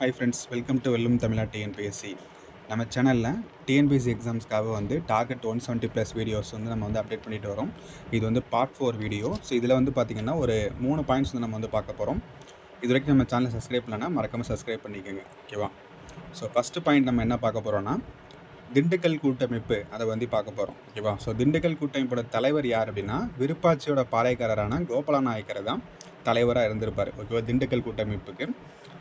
Hi friends, welcome to வெல்லும் தமிழா TNPSC. நம்ம சேனலில் டிஎன்பிஎஸ்சி எக்ஸாம்ஸ்க்காக வந்து டார்கெட் 170+ வீடியோஸ் வந்து நம்ம வந்து அப்டேட் பண்ணிட்டு வரோம். இது வந்து பார்ட் 4 வீடியோ. ஸோ இதில் வந்து பார்த்திங்கன்னா ஒரு 3 பாயிண்ட்ஸ் வந்து நம்ம வந்து பார்க்க போகிறோம். இது வரைக்கும் நம்ம சேனலை சப்ஸ்கிரைப் பண்ணலன்னா மறக்காமல் சப்ஸ்கிரைப் பண்ணிக்கோங்க, ஓகேவா? ஸோ ஃபஸ்ட்டு பாயிண்ட் நம்ம என்ன பார்க்க போகிறோன்னா, திண்டுக்கல் கூட்டமைப்பு அதை வந்து பார்க்க போகிறோம், ஓகேவா? ஸோ திண்டுக்கல் கூட்டமைப்போட தலைவர் யார் அப்படின்னா, விருப்பாட்சியோட பாளையக்காரரான கோபால நாயக்கர் தான் தலைவராக இருந்திருப்பார், ஓகேவா? திண்டுக்கல் கூட்டமைப்புக்கு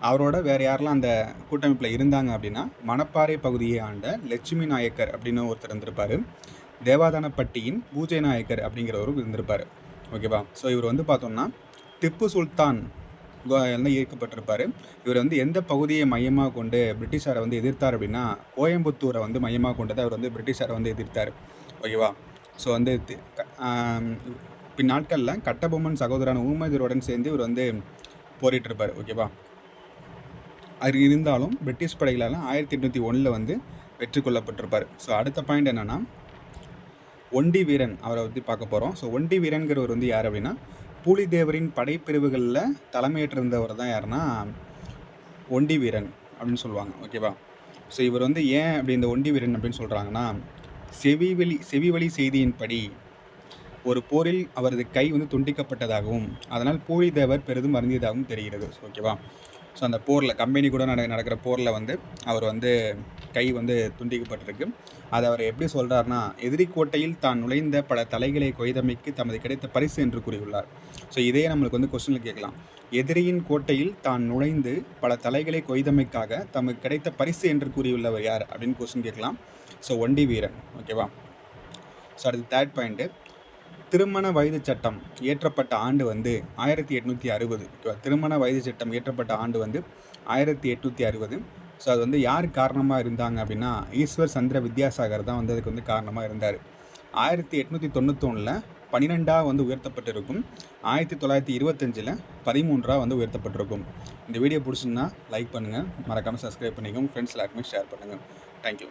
அவரோட வேறு யாரெல்லாம் அந்த கூட்டமைப்பில் இருந்தாங்க அப்படின்னா, மணப்பாறை பகுதியை ஆண்ட லட்சுமி நாயக்கர் அப்படின்னு ஒருத்தர் இருந்திருப்பார். தேவாதானப்பட்டியின் பூஜை நாயக்கர் அப்படிங்கிறவரும் இருந்திருப்பார், ஓகேவா? ஸோ இவர் வந்து பார்த்தோம்னா திப்பு சுல்தான் வந்து ஈர்க்கப்பட்டிருப்பார். இவர் வந்து எந்த பகுதியை மையமாக கொண்டு பிரிட்டிஷாரை வந்து எதிர்த்தார் அப்படின்னா, கோயம்புத்தூரை வந்து மையமாக கொண்டு தான் அவர் வந்து பிரிட்டிஷாரை வந்து எதிர்த்தார், ஓகேவா? ஸோ வந்து பின்னாட்களில் கட்டபொம்மன் சகோதரன் ஊமதுருடன் சேர்ந்து இவர் வந்து போரிட்டு இருப்பார், ஓகேவா? அது இருந்தாலும் பிரிட்டிஷ் படைகளால் 1801 வந்து வெற்றி கொள்ளப்பட்டிருப்பார். ஸோ அடுத்த பாயிண்ட் என்னென்னா, ஒண்டி வீரன் அவரை பற்றி பார்க்க போகிறோம். ஸோ ஒண்டி வீரன்கிறவர் வந்து யார் அப்படின்னா, பூலித்தேவரின் படைப்பிரிவுகளில் தலைமையேற்றிருந்தவர் தான் யாருன்னா ஒண்டி வீரன் அப்படின்னு சொல்லுவாங்க, ஓகேவா? ஸோ இவர் வந்து ஏன் அப்படி இந்த ஒண்டி வீரன் அப்படின்னு சொல்கிறாங்கன்னா, செவிவழி செய்தியின்படி ஒரு போரில் அவரது கை வந்து துண்டிக்கப்பட்டதாகவும் அதனால் பூலித்தேவர் பெரிதும் வருந்தியதாகவும் தெரிகிறது, ஓகேவா? ஸோ அந்த போரில் கம்பெனி கூட நடக்கிற போரில் வந்து அவர் வந்து கை வந்து துண்டிக்கப்பட்டிருக்கு. அதை அவர் எப்படி சொல்கிறார்னா, எதிரி கோட்டையில் தான் நுழைந்த பல தலைகளை கொய்தமைக்கு தமது கிடைத்த பரிசு என்று கூறியுள்ளார். ஸோ இதே நம்மளுக்கு வந்து கொஸ்டினில் கேட்கலாம், எதிரியின் கோட்டையில் தான் நுழைந்து பல தலைகளை கொய்தமைக்காக தமக்கு கிடைத்த பரிசு என்று கூறியுள்ளவர் யார் அப்படின்னு கொஸ்டின் கேட்கலாம். ஸோ ஒண்டி வீரன், ஓகேவா? ஸோ அடுத்து தேர்ட் பாயிண்ட்டு, திருமண வயது சட்டம் இயற்றப்பட்ட ஆண்டு வந்து 1860, ஓகேவா? திருமண வயது சட்டம் இயற்றப்பட்ட ஆண்டு வந்து 1860. ஸோ அது வந்து யார் காரணமாக இருந்தாங்க அப்படின்னா, ஈஸ்வர் சந்திர வித்யாசாகர் தான் வந்து அதுக்கு வந்து காரணமாக இருந்தார். 1891 12 வந்து உயர்த்தப்பட்டிருக்கும். 1925 13 வந்து உயர்த்தப்பட்டிருக்கும். இந்த வீடியோ பிடிச்சிருந்தா லைக் பண்ணுங்கள், மறக்காமல் சப்ஸ்கிரைப் பண்ணிக்கோங்க, ஃப்ரெண்ட்ஸ் எல்லாருக்குமே ஷேர் பண்ணுங்கள். தேங்க்யூ.